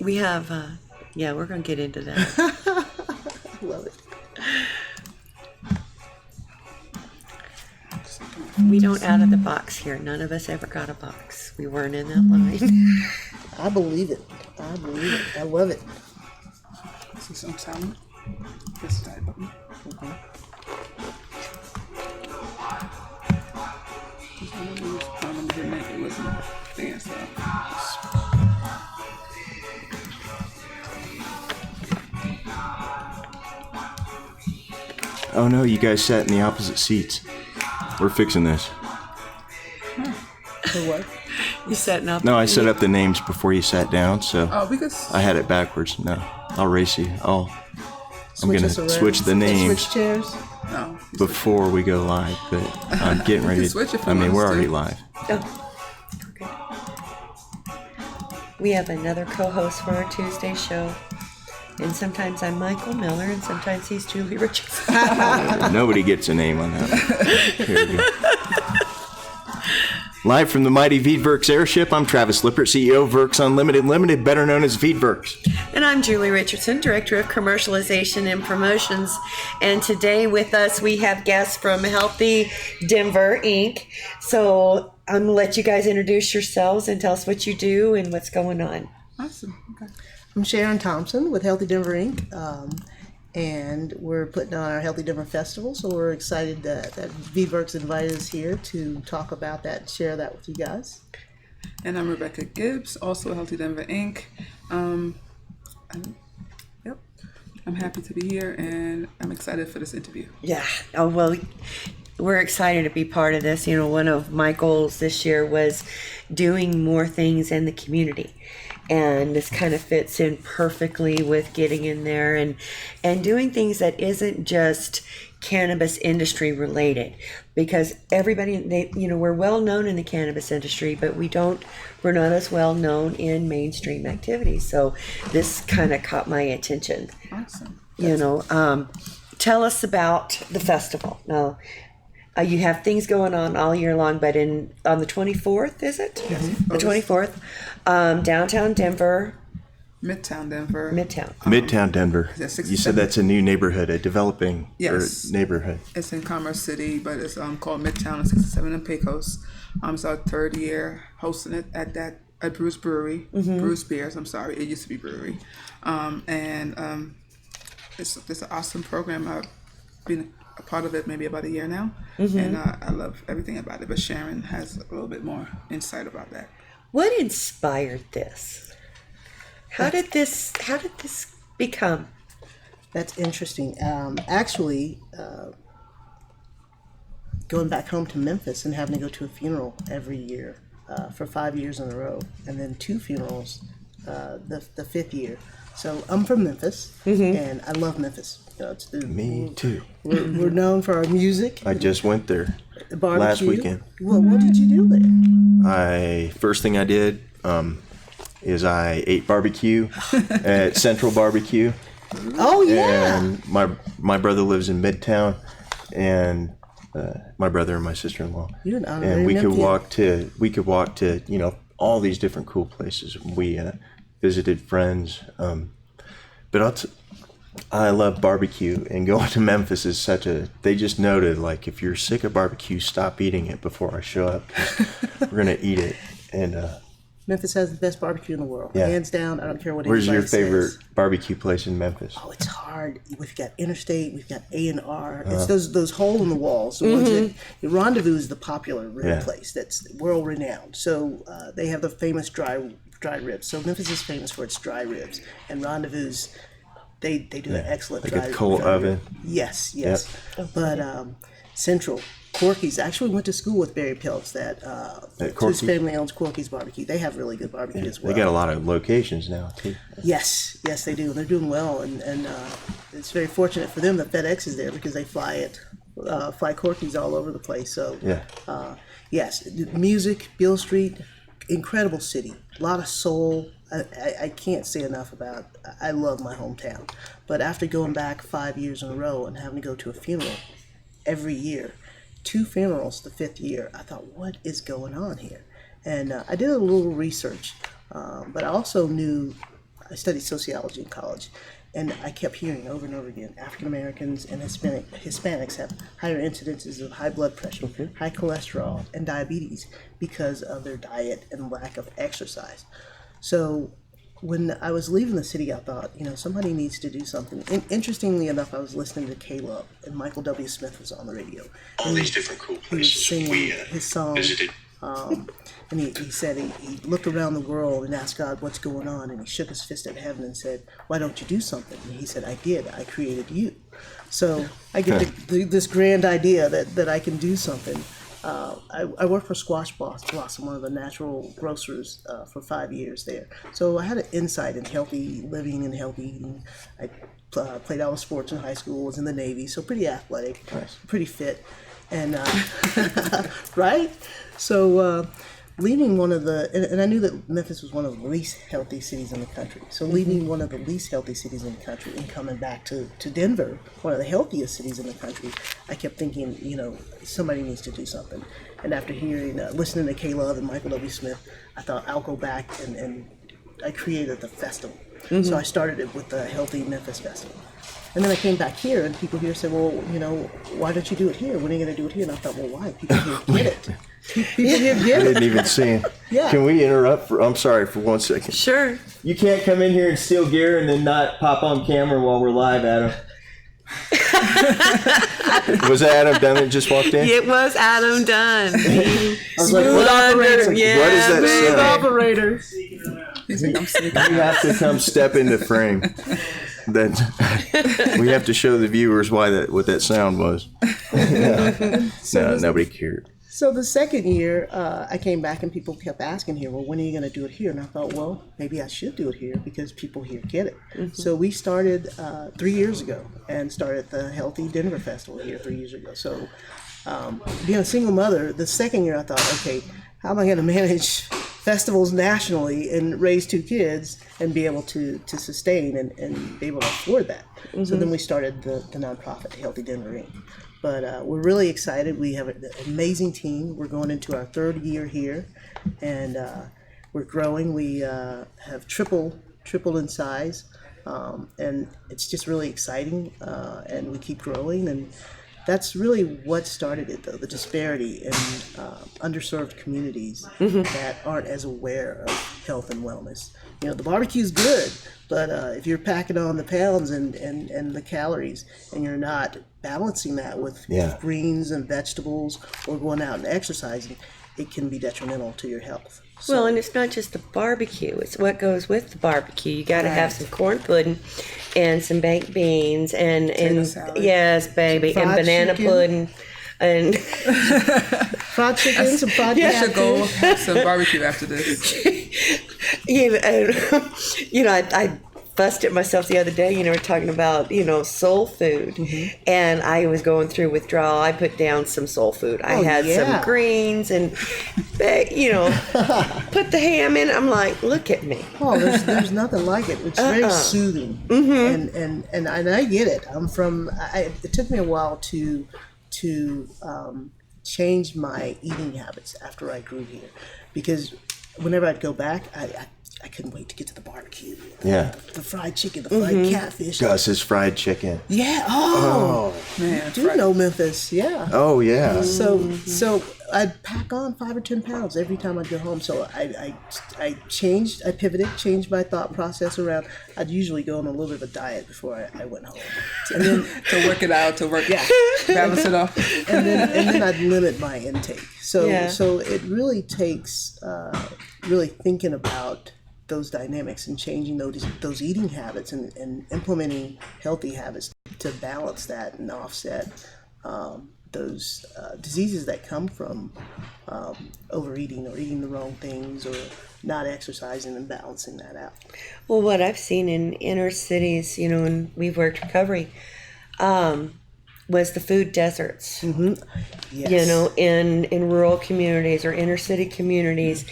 We have, yeah, we're going to get into that. Love it. We don't out of the box here. None of us ever got a box. We weren't in that line. I believe it. I believe it. I love it. See some sound? This type button. Okay. This one of these problems in it wasn't there, so. Oh no, you guys sat in the opposite seats. We're fixing this. For what? You setting up? No, I set up the names before you sat down, so Oh, because I had it backwards. No, I'll race you. I'm gonna us around. switch the names Switch chairs. no. before we go live, but I'm getting ready. switch if you I mean, want we're us to. already live. Oh, okay. We have another co-host for our Tuesday show. And sometimes I'm Michael Miller, and sometimes he's Julie Richardson. Nobody gets a name on that one. Here we go. Live from the mighty Veedworks airship, I'm Travis Lippert, CEO of Works Unlimited Limited, better known as Veedworks. And I'm Julie Richardson, Director of Commercialization and Promotions. And today with us, we have guests from Healthy Denver, Inc. So I'm going to let you guys introduce yourselves and tell us what you do and what's going on. Awesome. Okay. I'm Sharon Thompson with Healthy Denver Inc. And we're putting on our Healthy Denver Festival, so we're excited that Veedworks invited us here to talk about that and share that with you guys. And I'm Rebecca Gibbs, also Healthy Denver Inc. Yep. I'm happy to be here, and I'm excited for this interview. Yeah. Oh, well, we're excited to be part of this. You know, one of my goals this year was doing more things in the community. And this kind of fits in perfectly with getting in there and doing things that isn't just cannabis industry related, because everybody, we're well known in the cannabis industry, but we're not as well known in mainstream activities. So this kind of caught my attention. Awesome. Tell us about the festival. Now, you have things going on all year long, but on the 24th, is it? Yes. The 24th, downtown Denver. Midtown Denver. Midtown Denver. Yeah, You said that's a new neighborhood, a developing Yes. neighborhood. It's in Commerce City, but it's called Midtown on 67 and Pecos. It's our third year hosting it at Bruce Brewery. Bruce Beers, I'm sorry. It used to be Brewery. It's an awesome program. I've been a part of it maybe about a year now, and I love everything about it. But Sharon has a little bit more insight about that. What inspired this? How did this become? That's interesting. Actually, going back home to Memphis and having to go to a funeral every year for 5 years in a row, and then 2 funerals the 5th year. So I'm from Memphis, and I love Memphis. Me too. We're known for our music. I just went there Barbecue. last weekend. Well, what did you do there? First thing I did is I ate barbecue at Central Barbecue. Oh yeah. And my brother lives in Midtown, and my brother and my sister-in-law. You're an honorary And we could nephew. walk to all these different cool places. We visited friends, but I love barbecue, and going to Memphis is they just noted, like, if you're sick of barbecue, stop eating it before I show up, 'cause we're going to eat it. And Memphis has the best barbecue in the world. Yeah. Hands down. I don't care what where's your anybody favorite says. barbecue place in Memphis? Oh, it's hard. We've got Interstate, we've got A&R. It's those hole in the walls. The ones that, Rendezvous is the popular rib place that's world renowned. So they have the famous dry ribs. So Memphis is famous for its dry ribs, and Rendezvous, they do an excellent Like dry a coal dry oven. rib. Yes. But Central. Corky's. I actually went to school with Barry Peltz. That his Corky's? family owns Corky's Barbecue. They have really good barbecue as well. They got a lot of locations now too. Yes, they do. They're doing well, and it's very fortunate for them that FedEx is there, because they fly Corky's all over the place. So yes, music, Beale Street, incredible city, a lot of soul. I can't say enough about. I love my hometown, but after going back 5 years in a row and having to go to a funeral every year, 2 funerals the 5th year, I thought, what is going on here? And I did a little research, but I also knew I studied sociology in college, and I kept hearing over and over again, African Americans and Hispanics have higher incidences of high blood pressure, high cholesterol, and diabetes because of their diet and lack of exercise. So when I was leaving the city, I thought, somebody needs to do something. And interestingly enough, I was listening to Caleb, and Michael W. Smith was on the radio. All these different cool places. He was singing his song. Visited. And he said he looked around the world and asked God, what's going on? And he shook his fist at heaven and said, why don't you do something? And he said, I did. I created you. So I get this grand idea that I can do something. I worked for Squash Blossom, one of the natural grocers, for 5 years there. So I had an insight in healthy living and healthy eating. I played all the sports in high school, was in the Navy, so pretty athletic, pretty fit. And right? So leaving one of the, and I knew that Memphis was one of the least healthy cities in the country. So leaving one of the least healthy cities in the country and coming back to Denver, one of the healthiest cities in the country, I kept thinking, somebody needs to do something. And after listening to Caleb and Michael W. Smith, I thought I'll go back and I created the festival. So I started it with the Healthy Memphis Festival. And then I came back here, and people here said, well, why don't you do it here? When are you going to do it here? And I thought, well, why? People here get it. People here get I it. didn't even see him. Yeah. Can we interrupt? I'm sorry for 1 second. Sure. You can't come in here and steal gear and then not pop on camera while we're live, Adam. Was that Adam Dunn that just walked in? It was Adam Dunn. I was like, what operator. Yeah, what is that Smooth sound? operator. You have to come step into frame. Then we have to show the viewers what that sound was. No, nobody cared. So the second year, I came back and people kept asking here, well, when are you going to do it here? And I thought, well, maybe I should do it here because people here get it. So we started 3 years ago and started the Healthy Denver Festival here 3 years ago. So being a single mother, the second year I thought, okay, how am I going to manage festivals nationally and raise 2 kids and be able to sustain and be able to afford that? So then we started the nonprofit Healthy Denver Inc. But we're really excited. We have an amazing team. We're going into our 3rd year here, and we're growing. We have tripled in size, and it's just really exciting. And we keep growing, and that's really what started it, though, the disparity in underserved communities that aren't as aware of health and wellness. The barbecue's good, but if you're packing on the pounds and the calories and you're not balancing that with greens and vegetables or going out and exercising, it can be detrimental to your health. So, Well, and it's not just the barbecue; it's what goes with the barbecue. You got to have some corn pudding, and some baked beans, and salad. yes, baby, and banana chicken. pudding, and fried chicken, some fried You should go catfish. have some barbecue after this. I fussed at myself the other day. We're talking about soul food, and I was going through withdrawal. I put down some soul food. I had some greens and put the ham in. I'm like, look at me. Oh, there's nothing like it. It's very soothing, and I get it. I'm from. It took me a while to change my eating habits after I grew here, because whenever I'd go back, I couldn't wait to get to the barbecue. Yeah. The fried chicken, the fried catfish. Gus's fried chicken. Yeah. Oh, Man, you do know Memphis? Yeah. Oh, yeah. So I'd pack on 5 or 10 pounds every time I'd go home. So I pivoted, changed my thought process around. I'd usually go on a little bit of a diet before I went home, and then to balance it off. and then I'd limit my intake. So it really takes really thinking about those dynamics and changing those eating habits and implementing healthy habits to balance that and offset those diseases that come from overeating or eating the wrong things or not exercising and balancing that out. Well, what I've seen in inner cities, and we've worked recovery, was the food deserts. Yes. In rural communities or inner city communities.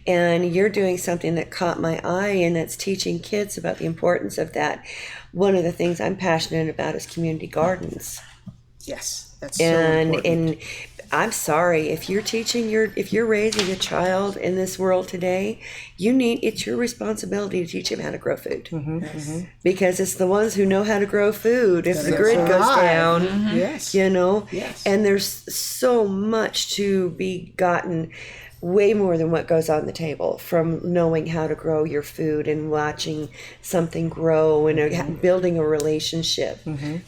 And you're doing something that caught my eye, and that's teaching kids about the importance of that. One of the things I'm passionate about is community gardens. Yes, that's so important. And I'm sorry, if you're raising a child in this world today, it's your responsibility to teach him how to grow food. Because it's the ones who know how to grow food. If the grid goes down, Yes. Yes. And there's so much to be gotten, way more than what goes on the table, from knowing how to grow your food and watching something grow and building a relationship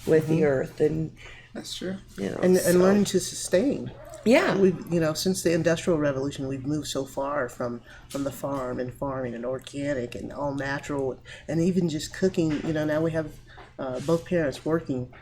with the earth. And That's true. And learning to sustain. Yeah. We've, since the Industrial Revolution, we've moved so far from the farm and farming and organic and all natural, and even just cooking. Now we have both parents working,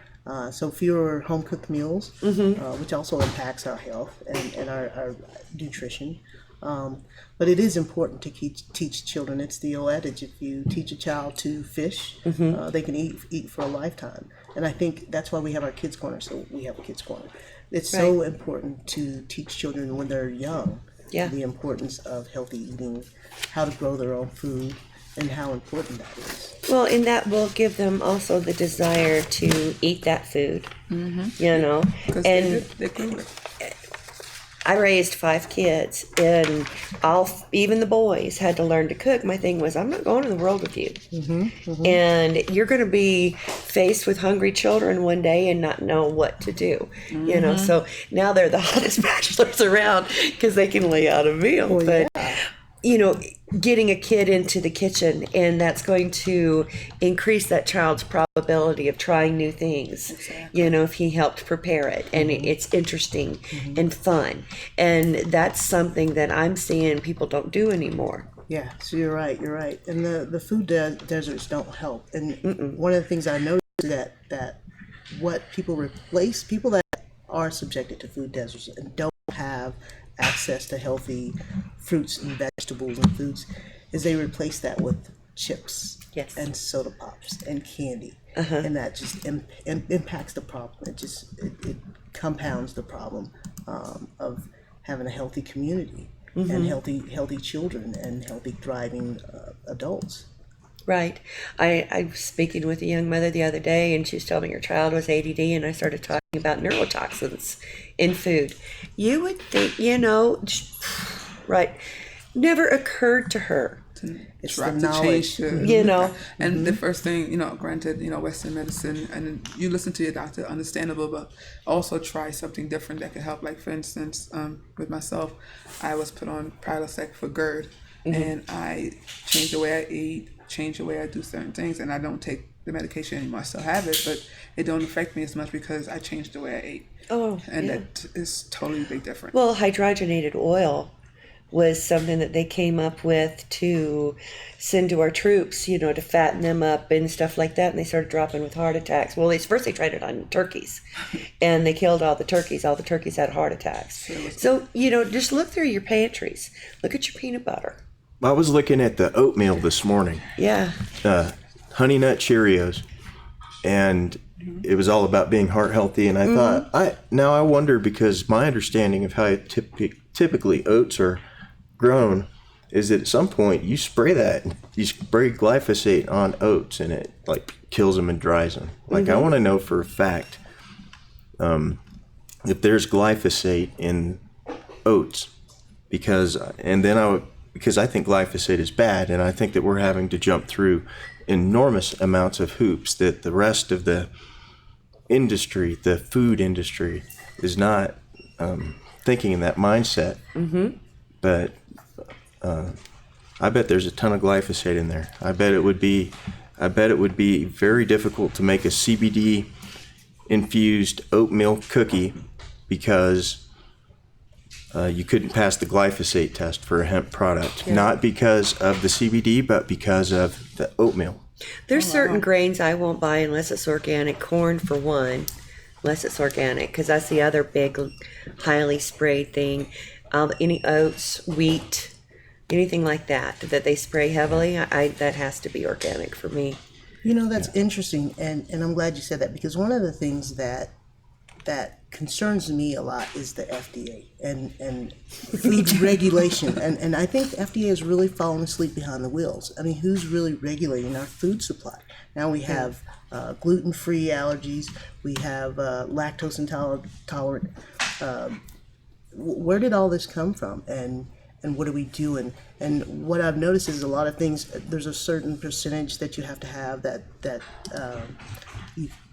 so fewer home cooked meals, which also impacts our health and our nutrition. But it is important to teach children. It's the old adage: if you teach a child to fish, they can eat for a lifetime. And I think that's why we have our kids corner. So we have a kids corner. It's so important to teach children when they're young the importance of healthy eating, how to grow their own food, and how important that is. Well, and that will give them also the desire to eat that food. Because they grew it. I raised 5 kids, and even the boys had to learn to cook. My thing was, I'm not going to the world with you. And you're going to be faced with hungry children one day and not know what to do. So now they're the hottest bachelors around because they can lay out a meal. But getting a kid into the kitchen, and that's going to increase that child's probability of trying new things. If he helped prepare it, and it's interesting and fun, and that's something that I'm seeing people don't do anymore. Yeah, so you're right, and the food deserts don't help. And one of the things I noticed is that what people that are subjected to food deserts and don't have access to healthy fruits and vegetables and foods, is they replace that with chips and soda pops and candy, and that just impacts the problem. It compounds the problem of having a healthy community and healthy children and healthy thriving adults. Right. I was speaking with a young mother the other day, and she was telling me her child was ADD, and I started talking about neurotoxins in food. You would think, right, never occurred to her. It's Try the to knowledge. change and the first thing, granted, Western medicine, and you listen to your doctor, understandable, but also try something different that could help. Like, for instance, with myself, I was put on Prilosec for GERD, and I changed the way I eat, changed the way I do certain things, and I don't take the medication anymore. I still have it, but it don't affect me as much because I changed the way I ate. That is totally big difference. Well, hydrogenated oil was something that they came up with to send to our troops, to fatten them up and stuff like that, and they started dropping with heart attacks. Well, first they tried it on turkeys, and they killed all the turkeys. All the turkeys had heart attacks. So, just look through your pantries. Look at your peanut butter. I was looking at the oatmeal this morning. Yeah. Honey Nut Cheerios, and it was all about being heart healthy. And I thought, I wonder, because my understanding of how typically oats are grown is that at some point you spray glyphosate on oats, and it kills them and dries them. I want to know for a fact if there's glyphosate in oats, because I think glyphosate is bad, and I think that we're having to jump through enormous amounts of hoops that the rest of the industry, the food industry, is not thinking in that mindset. But I bet there's a ton of glyphosate in there. I bet it would be very difficult to make a CBD infused oatmeal cookie because you couldn't pass the glyphosate test for a hemp product. Not because of the CBD, but because of the oatmeal. There's certain grains I won't buy unless it's organic. Corn, for one, unless it's organic, because that's the other big, highly sprayed thing. Any oats, wheat, anything like that they spray heavily, that has to be organic for me. That's interesting, and I'm glad you said that, because one of the things that concerns me a lot is the FDA and food regulation, and I think the FDA has really fallen asleep behind the wheels. I mean, who's really regulating our food supply? Now we have gluten-free allergies, we have lactose intolerant where did all this come from, and what are we doing? And what I've noticed is a lot of things. There's a certain percentage that you have to have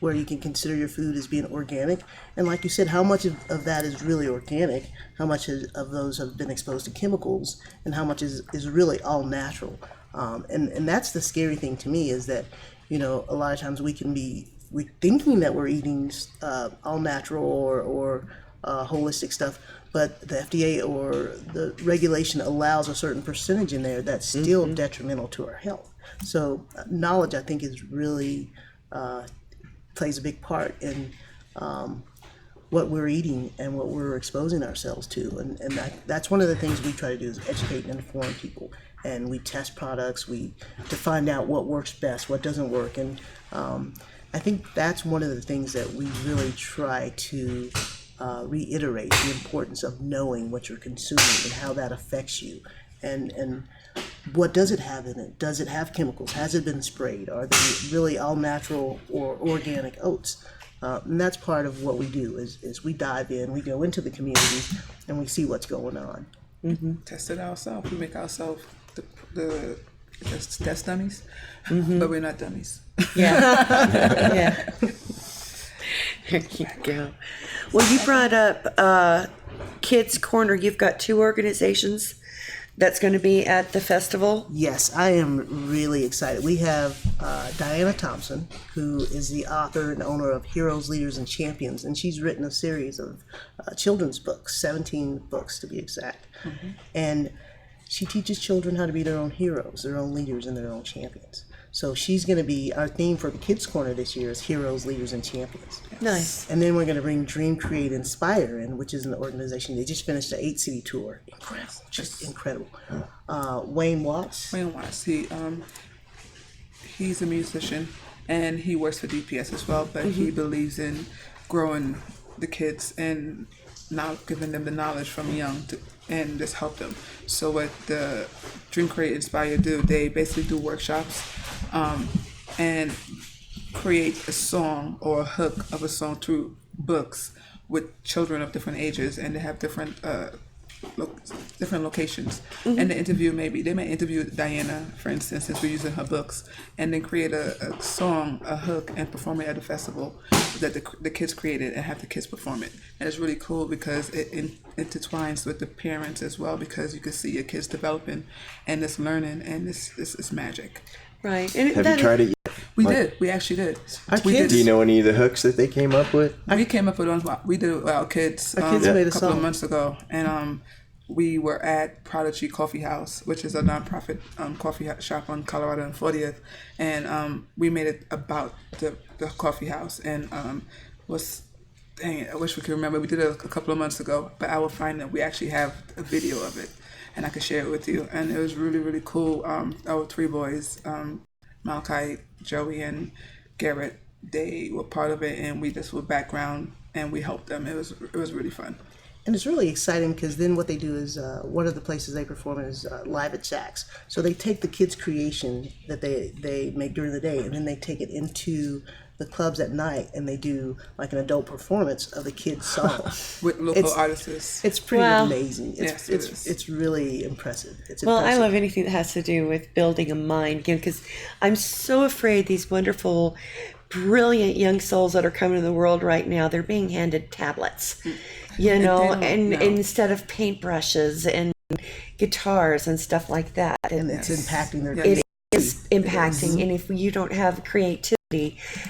where you can consider your food as being organic. And like you said, how much of that is really organic? How much of those have been exposed to chemicals? And how much is really all natural? And that's the scary thing to me, is that, a lot of times we're thinking that we're eating all natural or holistic stuff, but the FDA or the regulation allows a certain percentage in there that's still detrimental to our health. So knowledge, I think, is really plays a big part in what we're eating and what we're exposing ourselves to. And that's one of the things we try to do, is educate and inform people. And we test products to find out what works best, what doesn't work. And I think that's one of the things that we really try to reiterate, the importance of knowing what you're consuming and how that affects you. And what does it have in it? Does it have chemicals? Has it been sprayed? Are they really all natural or organic oats? And that's part of what we do, is we dive in, we go into the communities, and we see what's going on. Test it ourselves. We make ourselves the test dummies, but we're not dummies. Yeah. Yeah. There you go. Well, you brought up Kids Corner. You've got 2 organizations that's going to be at the festival. Yes, I am really excited. We have Diana Thompson, who is the author and owner of Heroes, Leaders, and Champions, and she's written a series of children's books, 17 books to be exact. And she teaches children how to be their own heroes, their own leaders, and their own champions. So she's going to be, our theme for the Kids Corner this year is Heroes, Leaders, and Champions. Nice. And then we're going to bring Dream, Create, Inspire in, which is an organization. They just finished an 8-city tour. Incredible. Just incredible. Wayne Watts. He's a musician, and he works for DPS as well, but he believes in growing the kids and now giving them the knowledge from young and just help them. So what the Dream, Create, Inspire do, they basically do workshops and create a song or a hook of a song through books with children of different ages, and they have different locations. And they may interview Diana, for instance, since we're using her books, and then create a song, a hook, and perform it at a festival that the kids created, and have the kids perform it. And it's really cool because it intertwines with the parents as well, because you can see your kids developing and it's learning, and it's magic. Right. And have you tried it yet? We actually did. Do you know any of the hooks that they came up with? We came up with one. We did it with our kids, made a couple of months ago, and we were at Prodigy Coffee House, which is a nonprofit coffee shop on Colorado and 40th, and we made it about the coffee house, and dang it, I wish we could remember. We did it a couple of months ago, but I will find that we actually have a video of it, and I can share it with you. And it was really, really cool. Our 3 boys, Malachi, Joey, and Garrett, they were part of it, and we just were background, and we helped them. It was really fun. And it's really exciting because then what they do is one of the places they perform is live at Saks. So they take the kids' creation that they make during the day, and then they take it into the clubs at night, and they do like an adult performance of the kids' song with local artists. It's pretty amazing. It's really impressive. I love anything that has to do with building a mind, because I'm so afraid these wonderful, brilliant young souls that are coming to the world right now, they're being handed tablets, instead of paintbrushes and guitars and stuff like that. And it's impacting their It is impacting. And if you don't have creativity,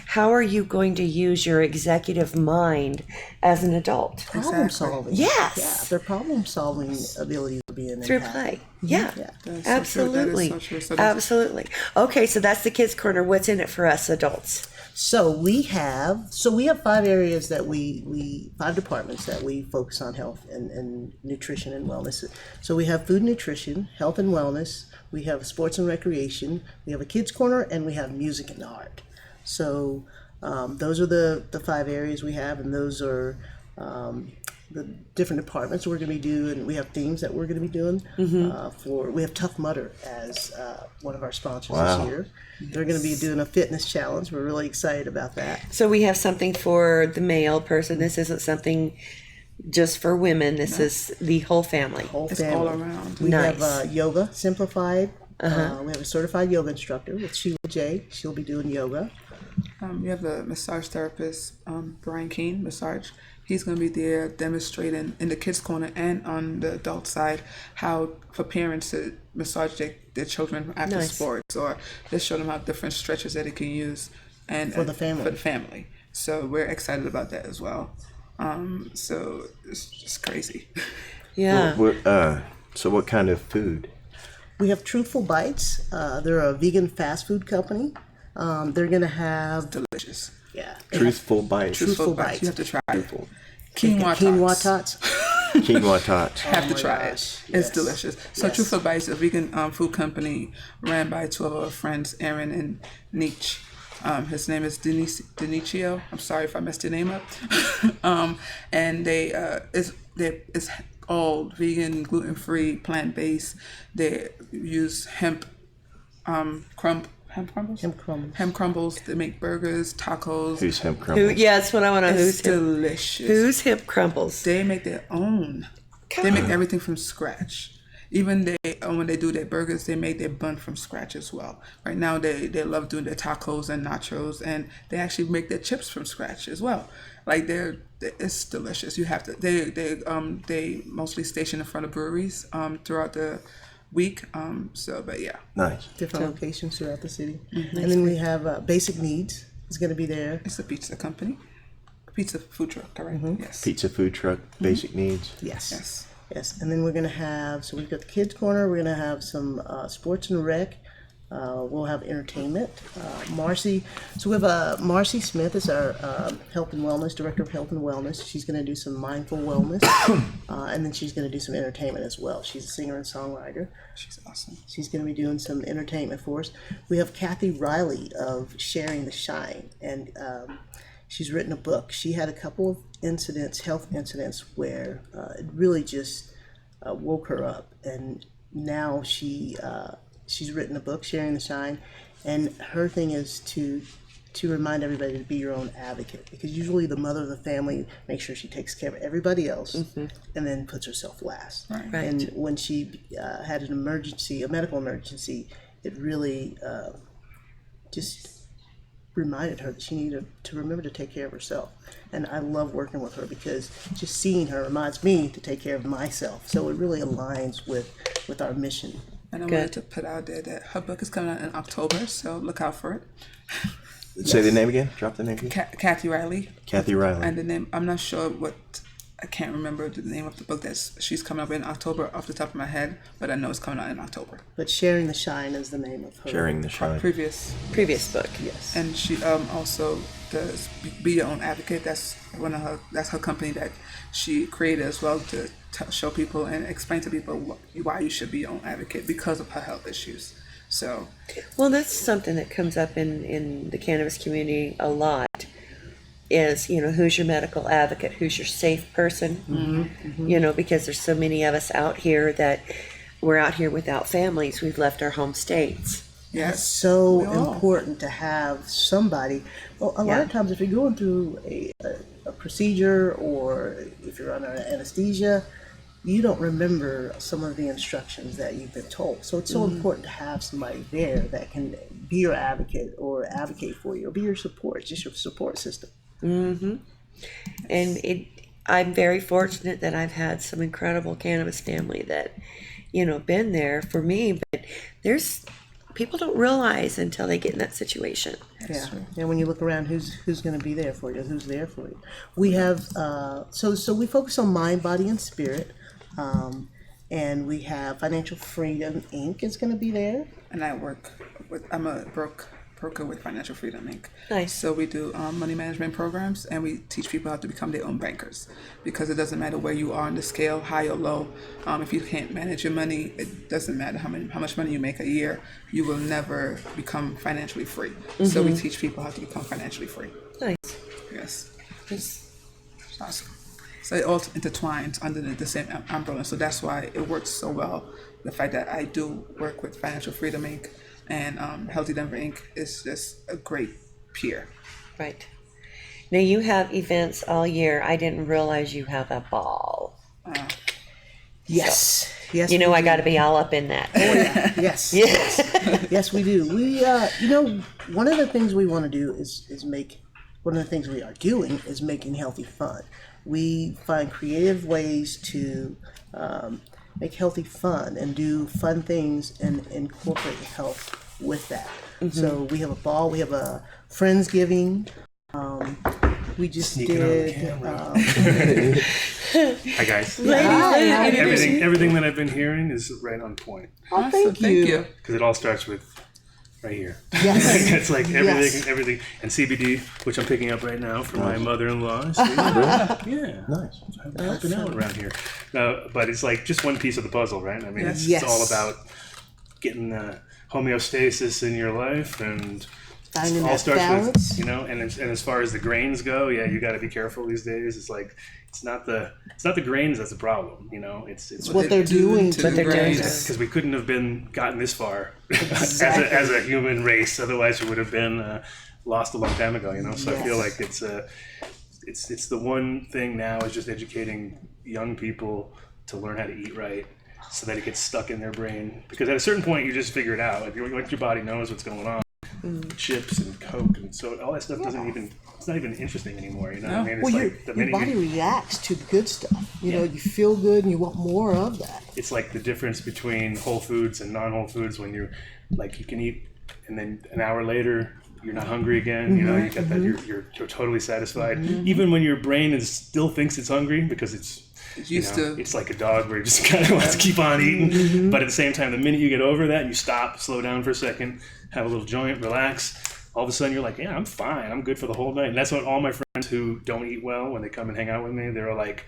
how are you going to use your executive mind as an adult? Problem solving. Yes. Yeah, their problem solving abilities are being Through impacted. play. Yeah. Absolutely. Absolutely. Okay, so that's the Kids Corner. What's in it for us adults? So we have 5 areas that 5 departments that we focus on health and nutrition and wellness. So we have food and nutrition, health and wellness, we have sports and recreation, we have a kids corner, and we have music and art. So those are the 5 areas we have, and those are the different departments we're going to be doing. We have themes that we're going to be doing. We have Tough Mudder as one of our sponsors this year. They're going to be doing a fitness challenge. We're really excited about that. So we have something for the male person. This isn't something just for women. This is the whole family. Whole It's family. all around. We Nice. have yoga simplified. We have a certified yoga instructor with Sheila J. She'll be doing yoga. We have a massage therapist, Brian Keane, massage. He's going to be there demonstrating in the kids' corner and on the adult side how for parents to massage their children after Nice. sports, or just show them how different stretches that they can use and For the family. For the family. So we're excited about that as well. So it's just crazy. Yeah. So what kind of food? We have Truthful Bites. They're a vegan fast food company. They're going to have, Delicious. Truthful bites. Truthful Bites. You have to try it. Truthful. Quinoa tots. Quinoa tots. Have to my try gosh, it. It's yes. delicious. So Yes. Truthful Bites, a vegan food company ran by two of our friends, Aaron and Nietzsche. His name is Denicio. I'm sorry if I messed your name up. And it's all vegan, gluten-free, plant-based. They use hemp crumbles. Hemp crumbles. Hemp crumbles. They make burgers, tacos. Who's hemp Who? crumbles? Yeah, that's what I want to know. It's delicious. Who's hip crumbles? They make their own. They make everything from scratch. Even when they do their burgers, they make their bun from scratch as well. Right now, they love doing their tacos and nachos, and they actually make their chips from scratch as well. Like it's delicious. You have to. They mostly station in front of breweries throughout the week. But yeah. Nice. Different locations throughout the city. And then we have Basic Needs is going to be there. It's a pizza company. Pizza food truck, correct? Yes. Pizza food truck, basic needs. Yes. Yes. Yes. And then we're going to have, so we've got the kids corner. We're going to have some sports and rec. We'll have entertainment. Marcy, so we have Marcy Smith is our health and wellness director of health and wellness. She's going to do some mindful wellness, and then she's going to do some entertainment as well. She's a singer and songwriter. She's awesome. She's going to be doing some entertainment for us. We have Kathy Riley of Sharing the Shine, and she's written a book. She had a couple of incidents, health incidents, where it really just woke her up, and now she's written a book, Sharing the Shine, and her thing is to remind everybody to be your own advocate, because usually the mother of the family makes sure she takes care of everybody else and then puts herself last. Right. And when she had an emergency, a medical emergency, it really just reminded her that she needed to remember to take care of herself. And I love working with her because just seeing her reminds me to take care of myself. So it really aligns with our mission. And I wanted to put out there that her book is coming out in October, so look out for it. Say the name again. Drop the name again. Kathy Riley. Kathy Riley. And the name, I'm not sure I can't remember the name of the book that she's coming up in October off the top of my head, but I know it's coming out in October. But Sharing the Shine is the name of her. Sharing the Shine. Previous. book. Yes. And she also does Be Your Own Advocate. That's her company that she created as well to show people and explain to people why you should be your own advocate because of her health issues. So, Well, that's something that comes up in the cannabis community a lot. Is, who's your medical advocate? Who's your safe person? Because there's so many of us out here that we're out here without families. We've left our home states. It's so important to have somebody. Well, a lot of times if you're going through a procedure or if you're under anesthesia, you don't remember some of the instructions that you've been told. So it's so important to have somebody there that can be your advocate or advocate for you or be your support, just your support system. And I'm very fortunate that I've had some incredible cannabis family that, been there for me. But there's people don't realize until they get in that situation. Yeah. And when you look around, who's going to be there for you? Who's there for you? We have so we focus on mind, body, and spirit, and we have Financial Freedom Inc. is going to be there. and I'm a broker with Financial Freedom Inc. Nice. So we do money management programs, and we teach people how to become their own bankers, because it doesn't matter where you are on the scale, high or low. If you can't manage your money, it doesn't matter how much money you make a year, you will never become financially free. So we teach people how to become financially free. Nice. Yes. It's awesome. So it all intertwines under the same umbrella. So that's why it works so well. The fact that I do work with Financial Freedom Inc. and Healthy Denver Inc. is just a great peer. Right. Now you have events all year. I didn't realize you have a ball. Yes. Yes. You know, we I do. got to be all up in that. Oh, yeah. Yes. Yes, we do. We, one of the things we want to do is make, one of the things we are doing is making healthy fun. We find creative ways to make healthy fun and do fun things and incorporate health with that. So we have a ball, we have a Friendsgiving. We just Sneaking on the did. camera. Hi guys. Everything that I've been hearing is right on point Oh, thank you. because it all starts with right here. Yes. It's like everything, Yes. everything, and CBD, which I'm picking up right now for my mother-in-law. So, yeah, Nice. I'm helping out around here. But it's like just one piece of the puzzle, right? I mean, Yes. it's all about getting homeostasis in your life and. Finding All that starts balance. with, and as far as the grains go, you got to be careful these days. It's like it's not the grains that's the problem, It's What they're doing to to the the brain. brains. because we couldn't have gotten this far Exactly. as a human race. Otherwise, we would have been lost a long time ago. So I feel like it's the one thing now is just educating young people to learn how to eat right, so that it gets stuck in their brain. Because at a certain point, you just figure it out. Like your body knows what's going on. Chips and Coke, and so all that stuff it's not even interesting anymore. What I mean? It's Well, like the your minute body reacts to the good stuff. You feel good and you want more of that. it's like the difference between whole foods and non-whole foods when you can eat and then an hour later you're not hungry again. You get that you're totally satisfied, even when your brain still thinks it's hungry because it's used to. It's like a dog where it just kind of wants to keep on eating. But at the same time, the minute you get over that and you stop, slow down for a second, have a little joint, relax, all of a sudden you're like, yeah, I'm fine. I'm good for the whole night. And that's what all my friends who don't eat well, when they come and hang out with me, they're like,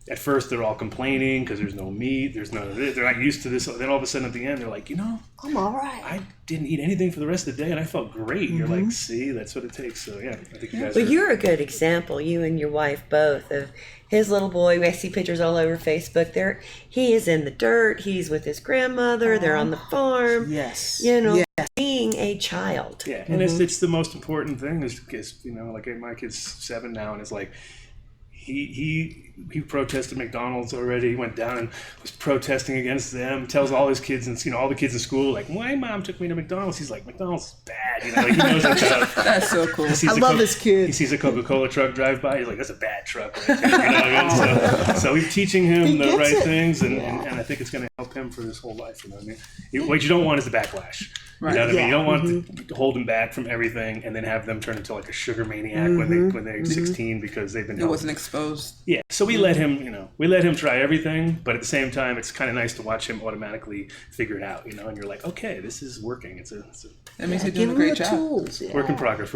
at first they're all complaining because there's no meat, there's none of this. They're not used to this. Then all of a sudden at the end, they're like, I'm all right. I didn't eat anything for the rest of the day and I felt great. You're like, see, that's what it takes. So yeah, I think you guys Well, are. you're a good example, you and your wife both, of his little boy. I see pictures all over Facebook. He is in the dirt. He's with his grandmother. They're on the farm. Yes. Being a child. Yeah, and it's the most important thing is like my kid's 7 now, and it's like he protested McDonald's already. He went down and was protesting against them. Tells all his kids and all the kids in school like, my mom took me to McDonald's. He's like, McDonald's is bad. He knows that stuff. That's so cool. I love this kid. He sees a Coca-Cola truck drive by. He's like, that's a bad truck. Right there. So we're teaching him the right things, and I think it's going to help him for his whole life. What you don't want is the backlash. Right. You know what I mean? You don't want to hold him back from everything and then have them turn into like a sugar maniac when they're 16 because they've been It wasn't exposed. Yeah, so we let him try everything, but at the same time, it's kind of nice to watch him automatically figure it out, and you're like, okay, this is working. It's a That means you're Give doing a him great the job. tools. work in progress.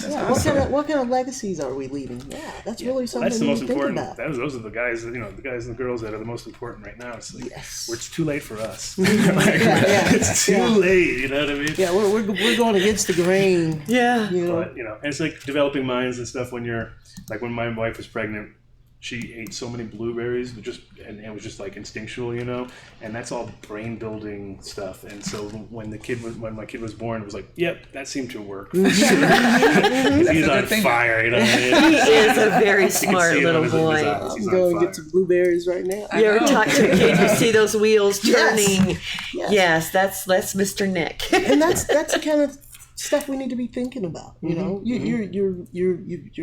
Yeah. Yeah. What kind of legacies are we leaving? Yeah, that's really something That's the to most think important. about. Those are the guys, the guys and the girls that are the most important right now. It's like, Yes. it's too late for us. It's too late. You know what I mean? Yeah, we're going against the grain. Yeah. But and it's like developing minds and stuff. When you're like, when my wife was pregnant, she ate so many blueberries, and it was just like instinctual, and that's all brain building stuff. And so when my kid was born, it was like, yep, that seemed to work. He's on fire, He is a very smart little boy. I'm going to get some blueberries right now. You ever talk to a kid, you see those wheels turning. Yes. Yes, that's Mr. Nick. And that's the kind of stuff we need to be thinking about. You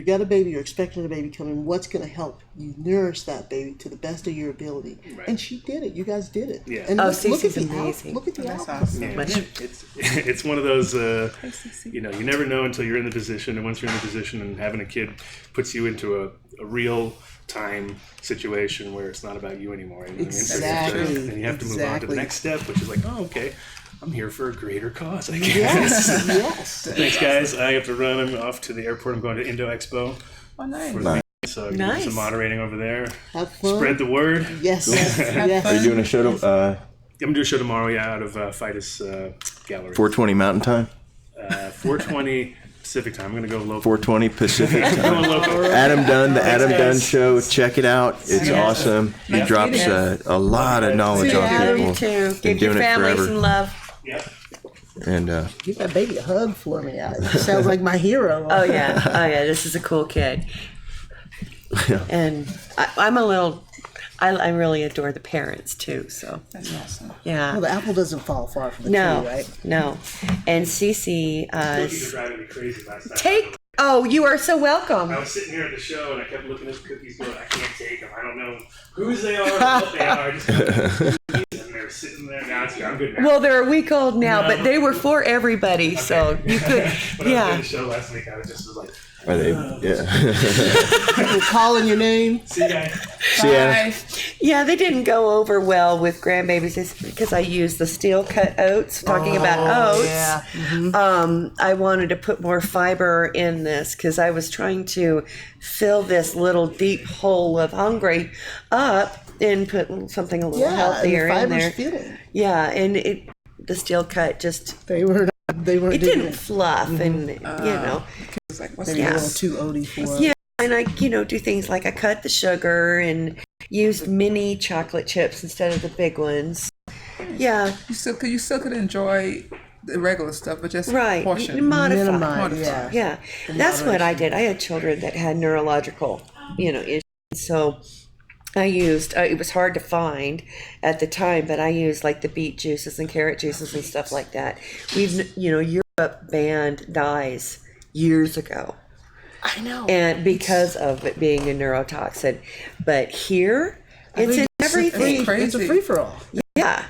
got a baby, you're expecting a baby coming. What's going to help you nourish that baby to the best of your ability? Right. And she did it. You guys did it. Yeah. And Cece's look at amazing. Look at the That's outcome. awesome. Yeah, it's one of those, you never know until you're in the position, and once you're in the position and having a kid puts you into a real time situation where it's not about you anymore. You know what I mean? Exactly. And you have to move on to the next step, which is like, oh, okay, I'm here for a greater cause, I guess. Yes, yes. Thanks, guys. I have to run. I'm off to the airport. I'm going to Indo Expo. Oh, nice. For the meeting, so I'm doing some moderating over there. Have fun. Spread the word. Yes, yes. Are you doing a show I'm going to do a show tomorrow, out of Fidus Gallery. 4:20 Mountain Time? 4:20 Pacific time. I'm going to go local. 4:20 Pacific I'm Time. going local. Adam Dunn, the Adam Dunn guys. Show. Check it out. It's awesome. He drops a lot of knowledge on Yeah, people. you too. Been Give your doing it family forever. some love. Yep. And Give that baby a hug for me. It sounds like my hero. Oh yeah, this is a cool kid. And I'm a little. I really adore the parents too. So That's awesome. yeah. Well, the apple doesn't fall far from the No, tree, right? no. And Cece, Cookies were driving me crazy last night. take. Oh, you are so welcome. I was sitting here at the show and I kept looking at the cookies going, I can't take them. I don't know whose they are or what they are. I just and they're sitting there. Now it's I'm good now. Well, they're a week old now, No. but they were for everybody, so you could. When I was doing Yeah. the show last week, I was just like, are they? Yeah. People calling your name. see you guys. See ya. Bye. Yeah, they didn't go over well with grandbabies just because I used the steel cut oats. Talking about oats, Yeah. I wanted to put more fiber in this because I was trying to fill this little deep hole of hungry up and put something a little Yeah, healthier and the in fiber's there. filling. Yeah, and the steel cut just They weren't it digging didn't it. fluff, and you know. It's like, what's Maybe a little this? too oaty for them. Yeah, and I, do things like I cut the sugar and used mini chocolate chips instead of the big ones. Yeah, You still could enjoy the regular stuff, but just right. portion. Modify. Minimize, yeah. Yeah, that's what I did. I had children that had neurological, issues. So I used, it was hard to find at the time, but I used like the beet juices and carrot juices and stuff like that. Europe banned dyes years ago. I know. And because of it being a neurotoxin. But here, it's in everything. crazy. It's a free for all. Yeah.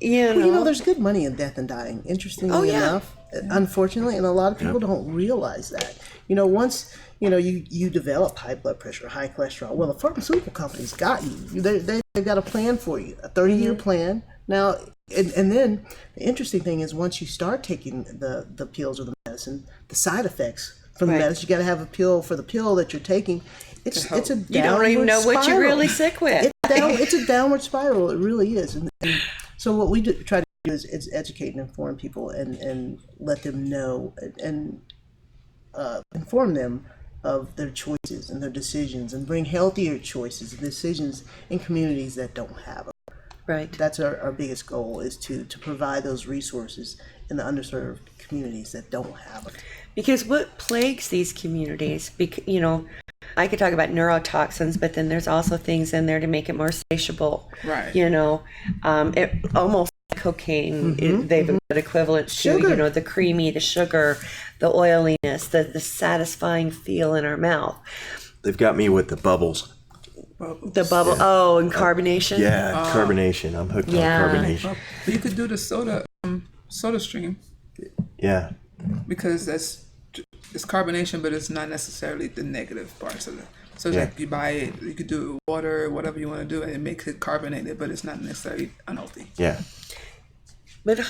Well, there's good money in death and dying. Interestingly Oh, yeah. enough, unfortunately, and a lot of people don't realize that. Once you develop high blood pressure, high cholesterol. Well, the pharmaceutical companies got you. They've got a plan for you, a 30-year plan. Now, and then the interesting thing is once you start taking the pills or the medicine, the side effects from the Right. medicine, you got to have a pill for the pill that you're taking. It's a downward You don't even know what you're spiral. really sick with. It's a downward spiral. It really is. And so what we try to do is educate and inform people and let them know and inform them of their choices and their decisions and bring healthier choices and decisions in communities that don't have them. Right. That's our biggest goal is to provide those resources in the underserved communities that don't have them. Because what plagues these communities, I could talk about neurotoxins, but then there's also things in there to make it more satiable. Right. It almost like cocaine. They've got equivalents Sugar. to, the creamy, the sugar, the oiliness, the satisfying feel in our mouth. They've got me with the bubbles. The bubble, and carbonation. Yeah, carbonation. I'm hooked Yeah. on carbonation. But you could do the soda stream Yeah. because it's carbonation, but it's not necessarily the negative parts of it. So it's Yeah. like you buy it, you could do water, whatever you want to do, and it makes it carbonated, but it's not necessarily unhealthy. Yeah. But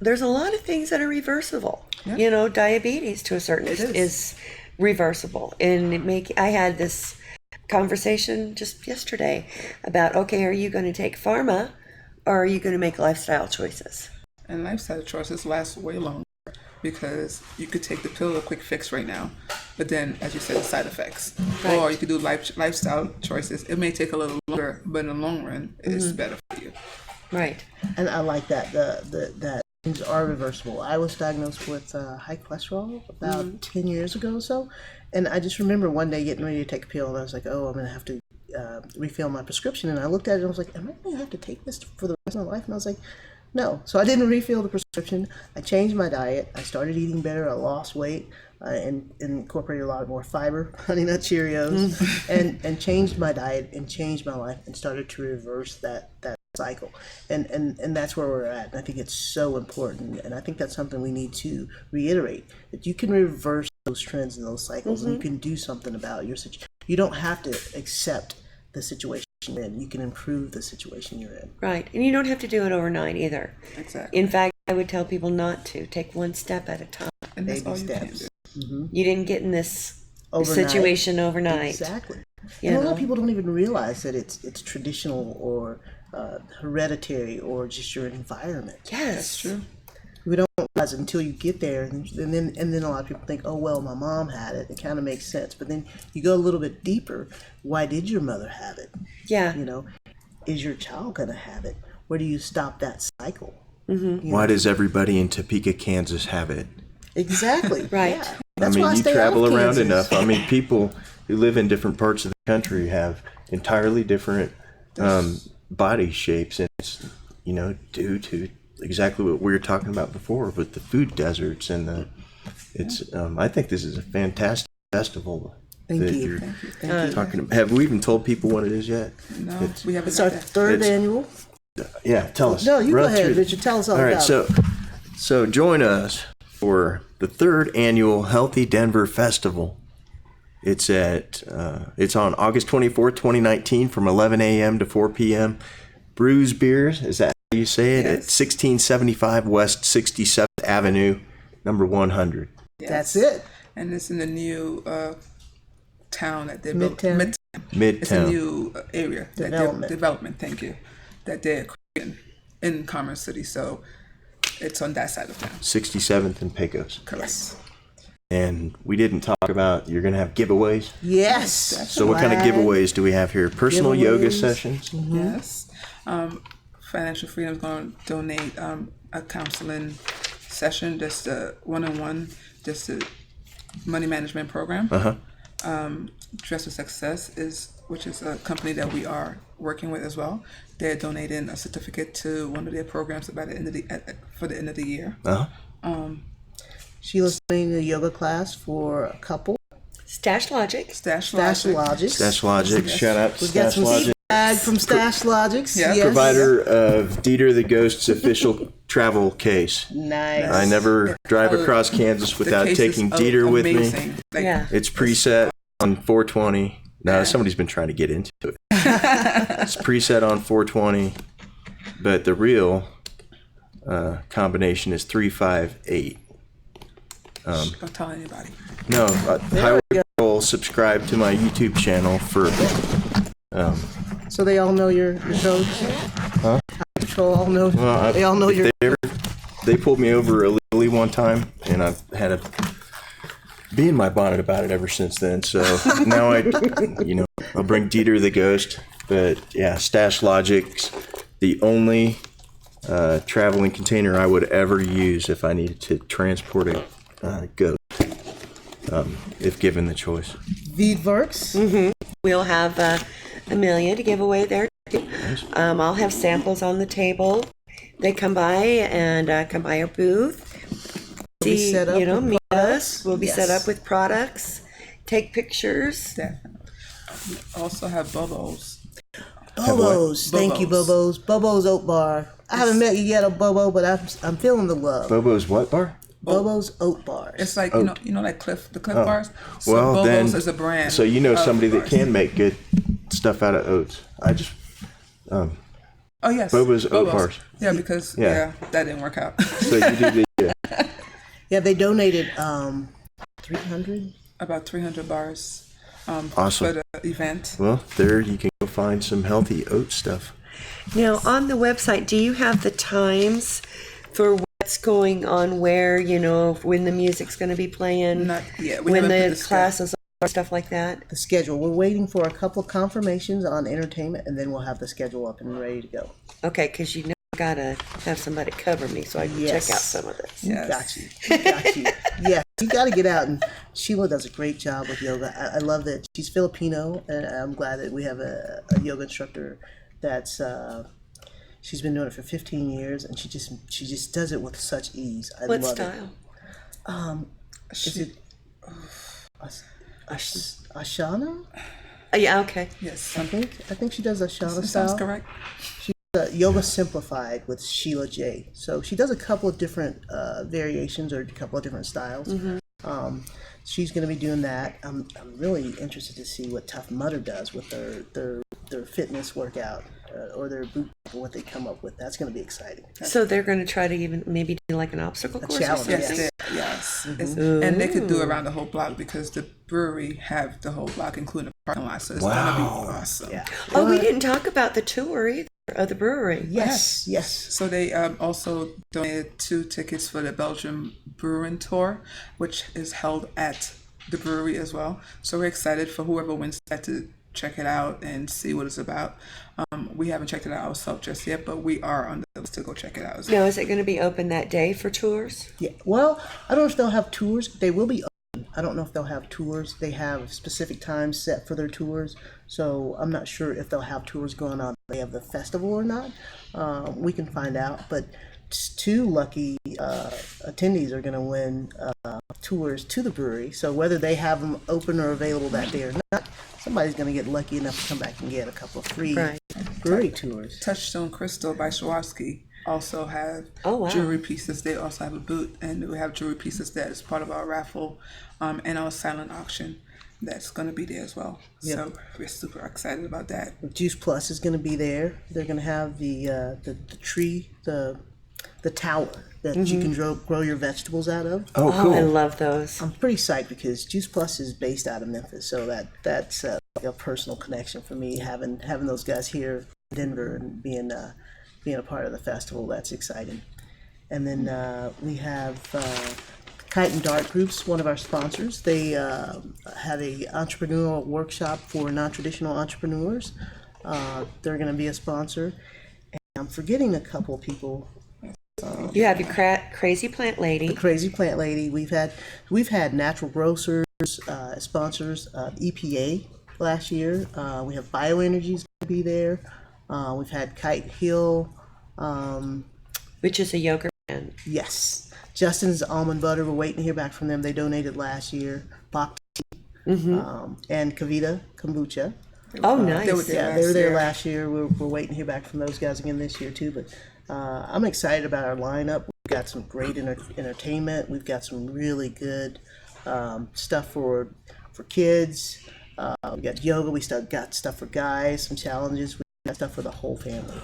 there's a lot of things that are reversible. Yeah. Diabetes to a certain extent is. is reversible, and I had this conversation just yesterday about, okay, are you going to take pharma or are you going to make lifestyle choices? And lifestyle choices last way longer because you could take the pill, a quick fix right now, but then, as you said, the side effects. Right. Or you could do lifestyle choices. It may take a little longer, but in the long run, it's better for you. Right. And I like that that things are reversible. I was diagnosed with high cholesterol about 10 years ago or so, and I just remember one day getting ready to take a pill, and I was like, "Oh, I'm gonna have to refill my prescription." And I looked at it and I was like, "Am I gonna have to take this for the rest of my life?" And I was like, "No." So I didn't refill the prescription. I changed my diet. I started eating better. I lost weight. And incorporated a lot more fiber, Honey Nut Cheerios, and changed my diet and changed my life and started to reverse that cycle. And that's where we're at. And I think it's so important. And I think that's something we need to reiterate, that you can reverse those trends and those cycles and you can do something about your situation. You don't have to accept the situation you're in. You can improve the situation you're in. Right. And you don't have to do it overnight either. Exactly. In fact, I would tell people not to. Take one step at a time. And that's Baby all you can steps. do. You didn't get in this Overnight. situation overnight. Exactly. You And a lot know? of people don't even realize that it's traditional or hereditary or just your environment. Yes. That's true. We don't realize it until you get there, and then a lot of people think, "Oh well, my mom had it." It kind of makes sense, but then you go a little bit deeper. Why did your mother have it? Yeah. Is your child gonna have it? Where do you stop that cycle? Why does everybody in Topeka, Kansas have it? Exactly. Right. Yeah. That's I why mean, you stay travel out of around Kansas. enough. I mean, people who live in different parts of the country have entirely different body shapes, and it's, you know, due to exactly what we were talking about before with the food deserts and the. It's. I think this is a fantastic festival. Thank that you. you're Thank you. talking about. Have we even told people what it is yet? No, we haven't. It's our third It's- annual. Yeah, tell us. No, you Run go ahead, through the- Richard. Tell us all All right, about it. so join us for the third annual Healthy Denver Festival. It's it's on August 24th, 2019, from 11 a.m. to 4 p.m. Brews Beers, is that how you say it? Yes. At 1675 West 67th Avenue, number 100. Yes. That's it. And it's in the new town that they're Midtown? It's a Midtown. new area Development. development. Thank you, that they're creating in Commerce City. So it's on that side of town. 67th and Pecos. Correct. And we didn't talk about, you're going to have giveaways. Yes. So what kind of Flag. giveaways do we have here? Personal yoga Giveaways. sessions? Yes. Financial Freedom is going to donate a counseling session, just a one-on-one, just a money management program. Dress for Success which is a company that we are working with as well. They're donating a certificate to one of their programs for the end of the year. Sheila's doing a yoga class for a couple. Stash Logic. Stash Stash Logic. Logic. Stash Logic, shout out to We've got Stash some Logic. feedback from Stash Logics. Yeah. Yes. Provider of Dieter the Ghost's official travel case. Nice. I never drive across Kansas The without case taking is Dieter with me. amazing. Like, Yeah. It's preset on 420. No, somebody's been trying to get into it. It's preset on 420, but the real combination is 358. Don't tell anybody. No, Highway Patrol, subscribe to my YouTube channel for. So they all know your code? Huh? Patrol all know. Well, they all know your. They pulled me over illegally one time, and I've had a bee in my bonnet about it ever since then. So now I'll bring Dieter the Ghost. But yeah, Stash Logic's the only traveling container I would ever use if I needed to transport a ghost, if given the choice. Veedworks. We'll have Amelia to give away there. I'll have samples on the table. They come by and come by our booth. Be See, set up with meet products. us. We'll be set Yes. up with products. Take pictures. Definitely. We also have Bubos. Bobos. Thank you, Bobos. Bobos. Bobos Oat Bar. I haven't met you yet, Bobo, but I'm feeling the love. Bobo's what bar? Bobo's Oat Bars. It's like like the Cliff bars. So Well, Bobos then, is a brand. so you know of somebody that bars. can make good stuff out of oats. I just Oh yes. Bobo's Oat Bars. Yeah, because Yeah. that didn't work out. so you do the Yeah, they donated 300. About 300 bars. Awesome. For the event. well. There you can go find some healthy oat stuff. Now, on the website, do you have the times for what's going on where, when the music's going to be playing? Not yet. We When haven't put the schedule. classes are, stuff like that? The schedule. We're waiting for a couple confirmations on entertainment, and then we'll have the schedule up and ready to go. Okay, because I got to have somebody cover me so I can Yes. check out some of this. Yes. Got you. Got you. Yeah, you got to get out. And Sheila does a great job with yoga. I love that she's Filipino, and I'm glad that we have a yoga instructor that's she's been doing it for 15 years, and she just does it with such ease. I What love style? it. Is it Ashana? Oh, yeah, okay. Yes. I think she does Ashana That style. sounds correct. Yoga Simplified with Sheila J. So she does a couple of different variations or a couple of different styles. She's going to be doing that. I'm really interested to see what Tough Mudder does with their fitness workout or their boot camp, what they come up with. That's going to be exciting. So they're going to try to even maybe do like an obstacle course challenge, or Yes, something? yes. And they could do around the whole block because the brewery have the whole block, including the parking lot. So it's gonna be awesome. Yeah. Oh, we didn't talk about the tour either of the brewery. Yes. So they also donated 2 tickets for the Belgium Brewing Tour, which is held at the brewery as well. So we're excited for whoever wins that to check it out and see what it's about. We haven't checked it out ourselves just yet, but we are on the list to go check it out. Now, is it going to be open that day for tours? Yeah. Well, I don't know if they'll have tours. They will be open. I don't know if they'll have tours. They have specific times set for their tours, so I'm not sure if they'll have tours going on. They have the festival or not. We can find out. But 2 lucky attendees are going to win tours to the brewery. So whether they have them open or available that day or not, somebody's going to get lucky enough to come back and get a couple of free brewery tours. Touchstone Crystal by Swarovski also have jewelry pieces. They also have a booth, and we have jewelry pieces that is part of our raffle and our silent auction that's going to be there as well. Yep. So we're super excited about that. Juice Plus is going to be there. They're going to have the tree, the tower that you can grow your vegetables out of. Oh, cool. I love those. I'm pretty psyched because Juice Plus is based out of Memphis, so that's like a personal connection for me. Having those guys here in Denver and being a part of the festival, that's exciting. And then we have Kite and Dart Group's one of our sponsors. They had a entrepreneurial workshop for non-traditional entrepreneurs. They're going to be a sponsor. And I'm forgetting a couple of people. You have your Crazy Plant Lady. The Crazy Plant Lady. We've had Natural Grocers sponsors, EPA last year. We have Bioenergy's going to be there. We've had Kite Hill. Which is a yogurt brand. Yes. Justin's Almond Butter. We're waiting to hear back from them. They donated last year. Bach Tea. And Kavita Kombucha. Oh, nice. They were there last year. We're waiting to hear back from those guys again this year too. But I'm excited about our lineup. We've got some great entertainment. We've got some really good stuff for kids. We got yoga. We got stuff for guys. Some challenges. We got stuff for the whole family.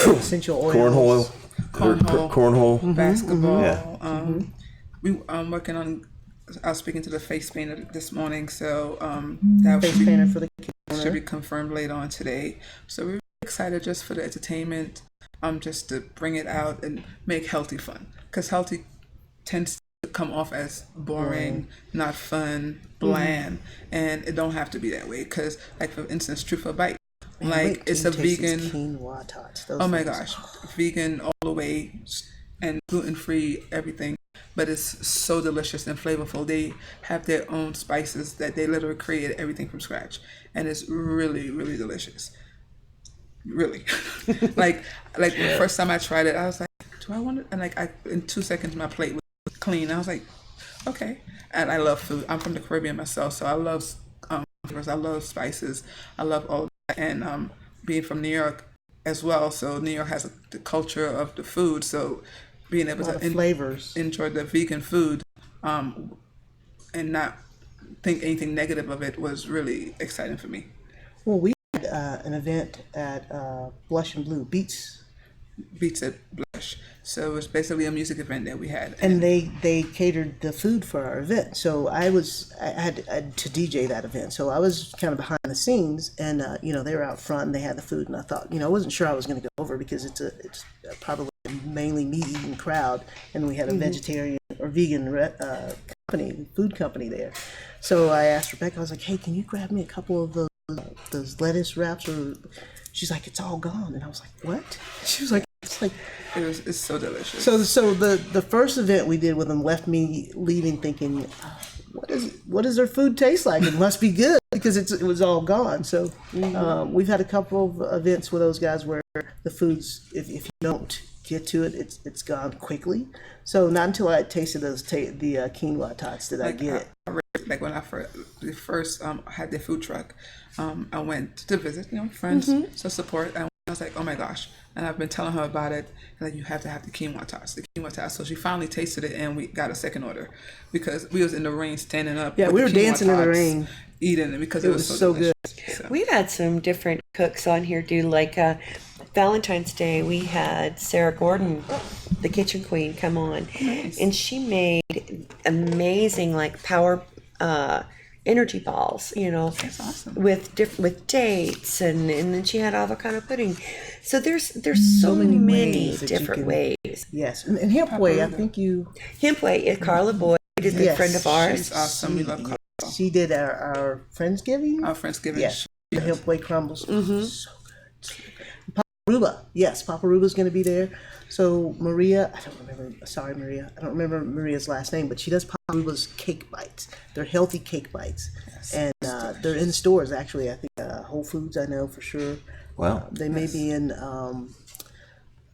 Essential oils. Cornhole. Basketball. Yeah. We working on. I was speaking to the face painter this morning, so Face painter for the should be confirmed later on today. So we're excited just for the entertainment, just to bring it out and make healthy fun, because healthy tends to come off as boring, not fun, bland, and it don't have to be that way. Because, like for instance, Truth or Bite, like it's a vegan. Quinoa tots. Oh my gosh, vegan all the way and gluten free, everything. But it's so delicious and flavorful. They have their own spices that they literally created everything from scratch, and it's really, really delicious. Really, like the first time I tried it, I was like, "Do I want it?" And like, in 2 seconds, my plate was clean. I was like, "Okay." And I love food. I'm from the Caribbean myself, so I love flavors. I love spices. I love all that. And being from New York as well, so New York has the culture of the food. So being able to flavors. Enjoy the vegan food and not think anything negative of it was really exciting for me. Well, we had an event at Blush and Blue Beats at Blush. So it was basically a music event that we had. And they catered the food for our event. So I had to DJ that event. So I was kind of behind the scenes, and they were out front and they had the food, and I thought, I wasn't sure I was going to go over because it's probably mainly meat eating crowd, and we had a vegetarian or vegan food company there. So I asked Rebecca, I was like, "Hey, can you grab me a couple of those lettuce wraps?" Or she's like, "It's all gone," and I was like, "What?" She was like, It's so delicious. So the first event we did with them left me leaving thinking, what does their food taste like? It must be good because it was all gone. So we've had a couple of events with those guys where the food's, if you don't get to it, it's gone quickly. So not until I tasted the quinoa tots did I get it. Like when I first had the food truck, I went to visit, friends, so support. And I was like, oh my gosh. And I've been telling her about it. Like, you have to have the quinoa tots. So she finally tasted it, and we got a second order because we was in the rain standing up. Yeah, we were dancing in the rain, eating it because it was so good. So. We've had some different cooks on here do like Valentine's Day. We had Sarah Gordon, the kitchen queen, come on, and she made amazing like power energy balls, That's awesome. with dates, and then she had avocado pudding. So there's so many different ways. Yes, and Hempway, I think Hempway, Carla Boyd is a friend of ours. She's awesome. We love Carla. She did our Friendsgiving. Our Friendsgiving. Yes. The hemp whey crumbles. Mm-hmm. So good. Paparuba. Yes, Paparuba's going to be there. So Maria, I don't remember Maria's last name, but she does Paparuba's cake bites. They're healthy cake bites. Yes, and they're in stores, actually. I think Whole Foods, I know for sure. Wow. They may be in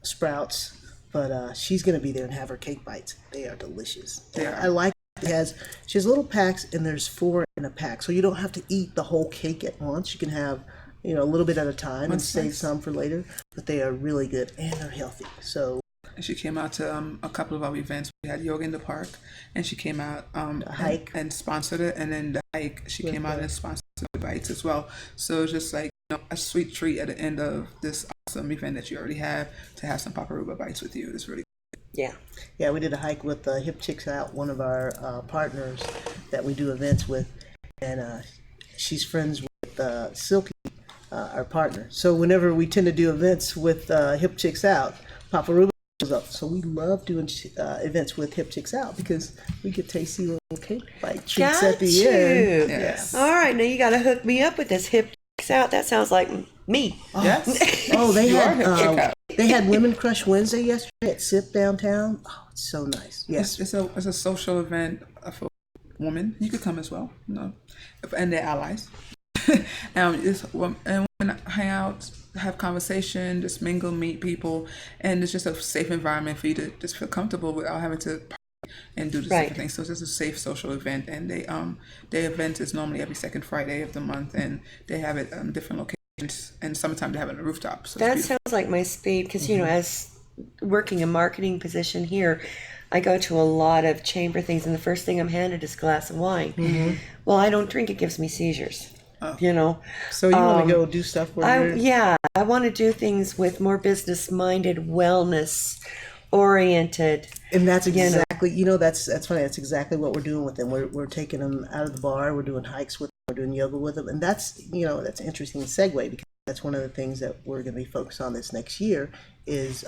Sprouts, but she's going to be there and have her cake bites. They are delicious. I like it. She has little packs, and there's 4 in a pack. So you don't have to eat the whole cake at once. You can have a little bit at a time and save some for later, but they are really good and they're healthy. So she came out to a couple of our events. We had yoga in the park, and she came out a hike and sponsored it, and then the hike she came out and sponsored the bites as well. So it's just like a sweet treat at the end of this awesome event that you already have to have some Paparuba bites with you. It's really yeah. We did a hike with Hip Chicks Out, one of our partners that we do events with, and she's friends with Silky, our partner. So whenever we tend to do events with Hip Chicks Out, Paparuba goes up. So we love doing events with Hip Chicks Out because we get tasty little cake bite treats at the end. Yes. All right, now you got to hook me up with this Hip Chicks Out. That sounds like me. Oh. yes. They had Women Crush Wednesday yesterday at SIP downtown. Oh, it's so nice. Yes, it's a social event for women. You could come as well, and their allies. And women hang out, have conversation, just mingle, meet people, and it's just a safe environment for you to just feel comfortable without having to party and do the different things. So it's just a safe social event, and their event is normally every second Friday of the month, and they have it on different locations. And summertime they have it on the rooftop. So that sounds like my speed because as working a marketing position here, I go to a lot of chamber things, and the first thing I'm handed is a glass of wine. Mm-hmm. Well, I don't drink; it gives me seizures. So you want to go do stuff where I want to do things with more business-minded, wellness-oriented. And that's exactly, that's funny. That's exactly what we're doing with them. We're taking them out of the bar. We're doing hikes with them. We're doing yoga with them. And that's, that's an interesting segue because that's one of the things that we're going to be focused on this next year is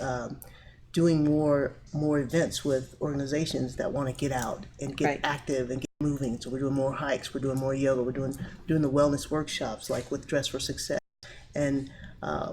doing more events with organizations that want to get out and get active and get moving. So we're doing more hikes. We're doing more yoga. We're doing the wellness workshops like with Dress for Success. And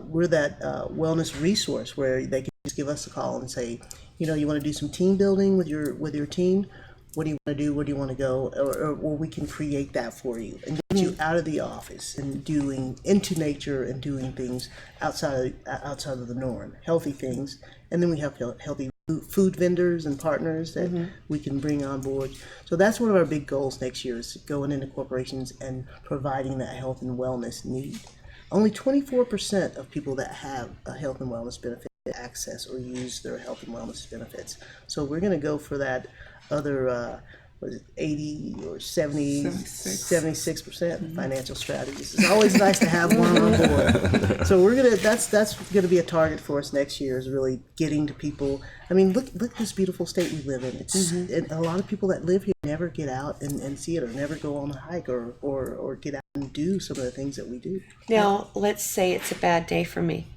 we're that wellness resource where they can just give us a call and say, you want to do some team building with your team? What do you want to do? Where do you want to go? Or we can create that for you and get you out of the office and doing into nature and doing things outside of the norm, healthy things. And then we have healthy food vendors and partners that we can bring on board. So that's one of our big goals next year is going into corporations and providing that health and wellness need. Only 24% of people that have a health and wellness benefit access or use their health and wellness benefits. So we're going to go for that other 80 or 76% financial strategies. It's always nice to have one on board. So that's gonna be a target for us next year is really getting to people. I mean, look at this beautiful state we live in. It's and a lot of people that live here never get out and see it or never go on a hike or get out and do some of the things that we do. Now, let's say it's a bad day for me.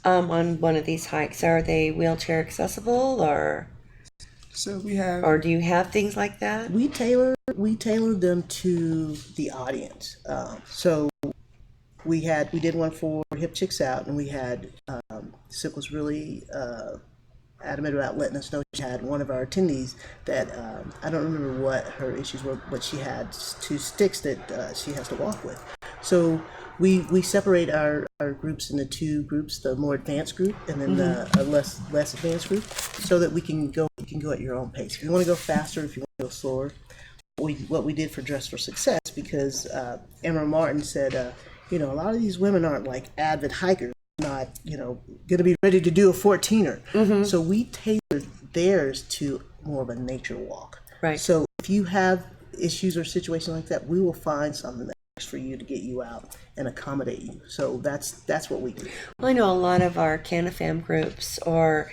On one of these hikes. Are they wheelchair accessible or? So we have, or do you have things like that? We tailor them to the audience. So we did one for Hip Chicks Out, and we had Sip was really adamant about letting us know she had one of our attendees that I don't remember what her issues were, but she had 2 sticks that she has to walk with. So we separate our groups into 2 groups, the more advanced group and then the less advanced group, so that we can go at your own pace. If you want to go faster, if you want to go slower. What we did for Dress for Success, because Emma Martin said, a lot of these women aren't like avid hikers, not, going to be ready to do a 14er. So we tailored theirs to more of a nature walk. Right. So if you have issues or situations like that, we will find something that works for you to get you out and accommodate you. So that's what we do. Well, I know a lot of our CanFam groups are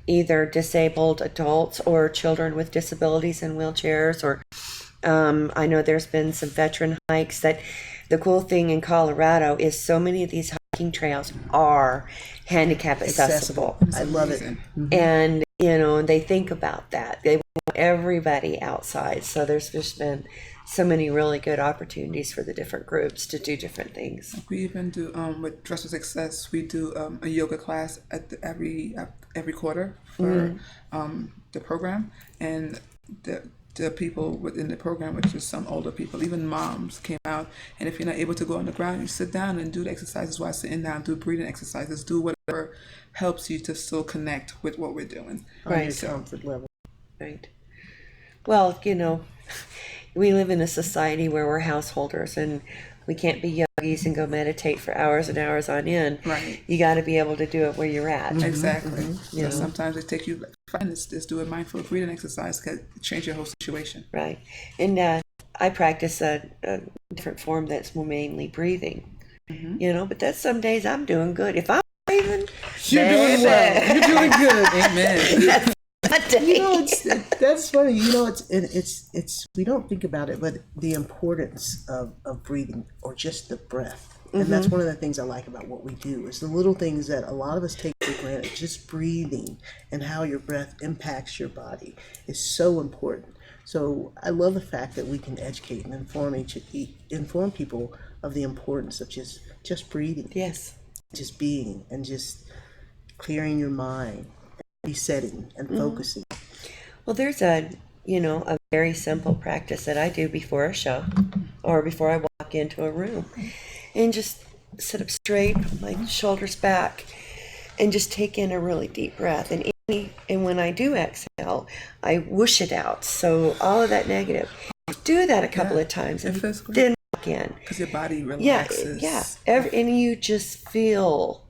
either disabled adults or children with disabilities in wheelchairs, or I know there's been some veteran hikes. That the cool thing in Colorado is so many of these hikes hiking trails are handicap accessible. I love it. And, they think about that. They want everybody outside. So there's just been so many really good opportunities for the different groups to do different things. We even do with Dress for Success. We do a yoga class at every quarter for the program, and the people within the program, which is some older people, even moms, came out. And if you're not able to go on the ground, you sit down and do the exercises while sitting down. Do breathing exercises. Do whatever helps you to still connect with what we're doing. On your comfort level. Right. Well, we live in a society where we're householders and we can't be yogis and go meditate for hours and hours on end. Right. You got to be able to do it where you're at. Exactly. So sometimes it takes you 5 minutes to just do a mindful breathing exercise can change your whole situation. Right. And I practice a different form that's more mainly breathing. But that's some days I'm doing good. If I'm breathing, You're doing well. You're doing good. Amen. That's funny. It's we don't think about it, but the importance of breathing or just the breath. And that's one of the things I like about what we do is the little things that a lot of us take for granted. Just breathing and how your breath impacts your body is so important. So I love the fact that we can educate and inform people of the importance of just breathing. Yes. Just being and just clearing your mind, resetting and focusing. Well, there's a very simple practice that I do before a show or before I walk into a room, and just sit up straight, put my shoulders back, and just take in a really deep breath. And when I do exhale, I whoosh it out. So all of that negative, do that a couple of times, and then walk in. Because your body relaxes. And you just feel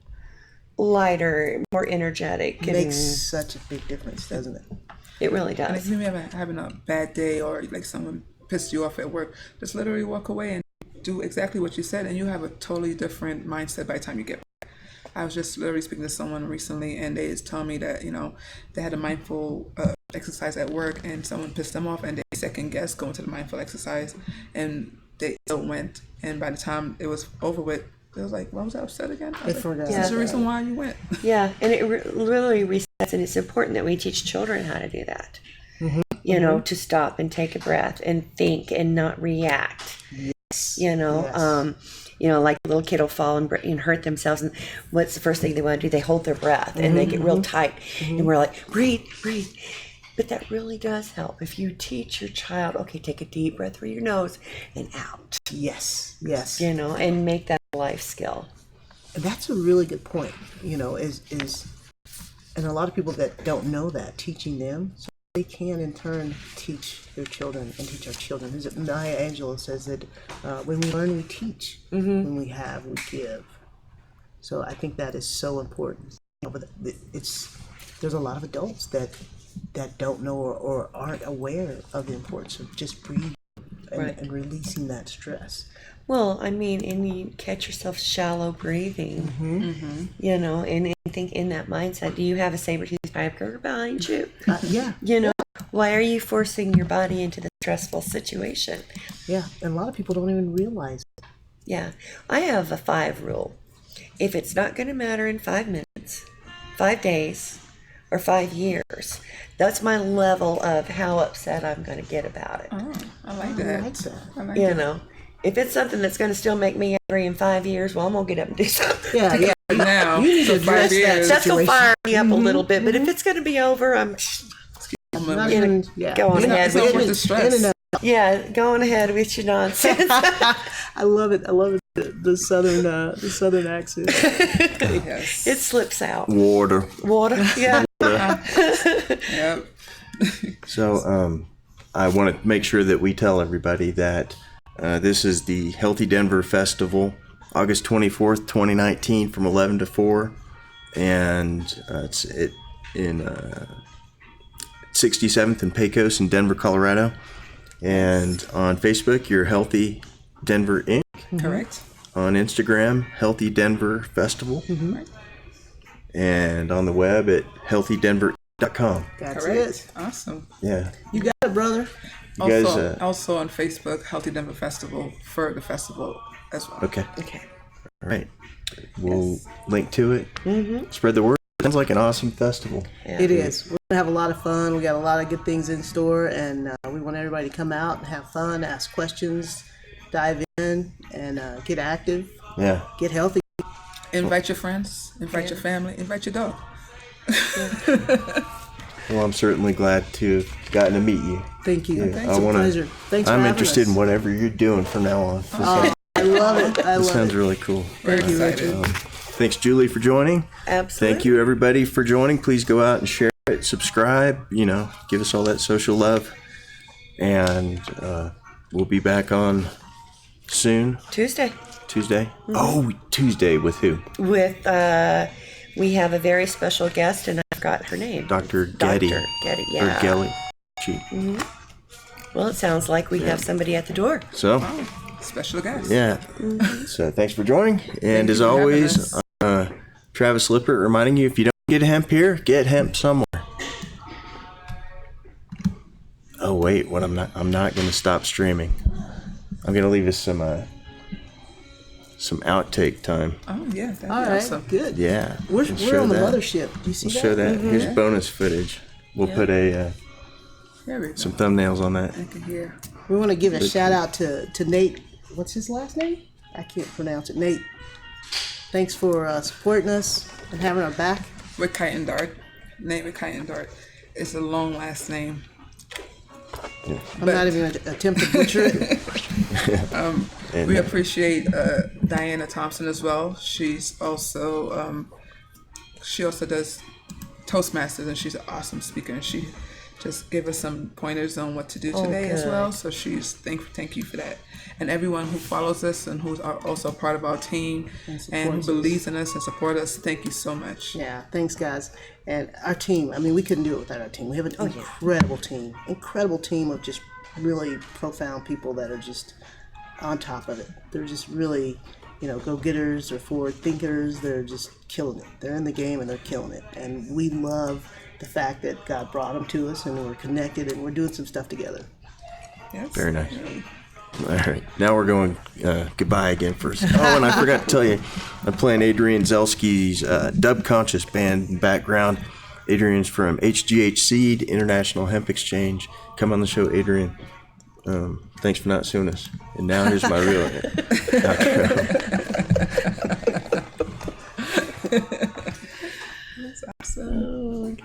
lighter, more energetic. It makes such a big difference, doesn't it? It really And if does. you may be having a bad day or like someone pissed you off at work, just literally walk away and do exactly what you said, and you have a totally different mindset by the time you get back. I was just literally speaking to someone recently, and they just told me that they had a mindful exercise at work, and someone pissed them off, and they second guessed going to the mindful exercise, and they still went. And by the time it was over with, it was like, why was I upset again? I was like, that's the reason why you went. Yeah, and it really resets, and it's important that we teach children how to do that. To stop and take a breath and think and not react. Yes. Like a little kid will fall and hurt themselves, and what's the first thing they want to do? They hold their breath and they get real tight, and we're like, breathe. But that really does help if you teach your child, okay, take a deep breath through your nose and out. Yes. And make that a life skill. And that's a really good point. And a lot of people that don't know that, teaching them so they can in turn teach their children and teach our children. Maya Angelou says that when we learn, we teach. When we have, we give. So I think that is so important. But there's a lot of adults that don't know or aren't aware of the importance of just breathing and releasing that stress. Well, and you catch yourself shallow breathing, and think in that mindset, do you have a saber-toothed tiger behind you? Yeah. Why are you forcing your body into the stressful situation? Yeah, and a lot of people don't even realize it. Yeah. I have a 5 rule. If it's not going to matter in 5 minutes, 5 days, or 5 years, that's my level of how upset I'm going to get about it. Oh, I like that. I like that. If it's something that's going to still make me angry in 5 years, well, I'm going to get up and do something. Yeah. Now, you need to address that. That's going to fire me up a little bit. But if it's going to be over, I'm going on ahead with the stress. going ahead with your nonsense. I love it. The southern accent. Yes. It slips out. Water. Yeah. Yep. So I want to make sure that we tell everybody that this is the Healthy Denver Festival, August 24th, 2019, from 11 to 4, and it's in 67th and Pecos in Denver, Colorado. And on Facebook, you're Healthy Denver Inc. Correct. On Instagram, Healthy Denver Festival. And on the web at healthydenver.com. That's Correct. it. Awesome. Yeah. You got it, brother. You guys, Also on Facebook, Healthy Denver Festival for the festival as well. Okay. All right. We'll link to it. Spread the word. Sounds like an awesome festival. Yeah. It is. We're gonna have a lot of fun. We got a lot of good things in store, and we want everybody to come out and have fun, ask questions, dive in, and get active. Yeah. Get healthy. Invite your friends. Invite your family. Invite your dog. Well, I'm certainly glad to have gotten to meet you. Thank you. Yeah, It's a pleasure. Thanks for I'm having interested us. in whatever you're doing from now on. I love it. I love This sounds it. really cool. Thank you, Richard. Thanks, Julie, for joining. Absolutely. Thank you, everybody, for joining. Please go out and share it, subscribe, give us all that social love. And we'll be back on soon. Tuesday. Oh, Tuesday with who? With, we have a very special guest, and I forgot her name. Dr. Getty. Dr. Getty, yeah. Or Gelly. Well, it sounds like we have somebody at the door. So, Special guest. yeah. So thanks for joining. And as you for having always, us. Travis Lippert reminding you, if you don't get hemp here, get hemp somewhere. Oh wait, I'm not going to stop streaming. I'm going to leave us some outtake time. Oh, yeah. That'd All be right. awesome. Good. Yeah. We're show on the that. mothership. Do you see We'll that? show that. Here's bonus footage. We'll put There we go. some thumbnails on that. I can hear. We want to give a shout out to Nate. What's his last name? I can't pronounce it. Nate. Thanks for supporting us and having our back. With Kite and Dart. Name with Kite and Dart. It's a long last name. I'm not even going to attempt to butcher it. And, We appreciate Diana Thompson as well. She's also she also does Toastmasters, and she's an awesome speaker. And she just gave us some pointers on what to do today as well. So she's thank you for that. And everyone who follows us and who's also part of our team and who believes in us and support us, thank you so much. Yeah, thanks, guys. And our team, I mean, we couldn't do it without our team. We have an incredible team of just really profound people that are just on top of it. They're just really, go-getters, they're forward thinkers, they're just killing it. They're in the game and they're killing it. And we love the fact that God brought them to us and we're connected and we're doing some stuff together. Yes. Very nice. All right. Now we're going goodbye again first. Oh, and I forgot to tell you, I'm playing Adrian Zelski's Dub Conscious band in the background. Adrian's from HGH Seed, International Hemp Exchange. Come on the show, Adrian. Thanks for not suing us. And now here's my real outro. That's awesome. Oh,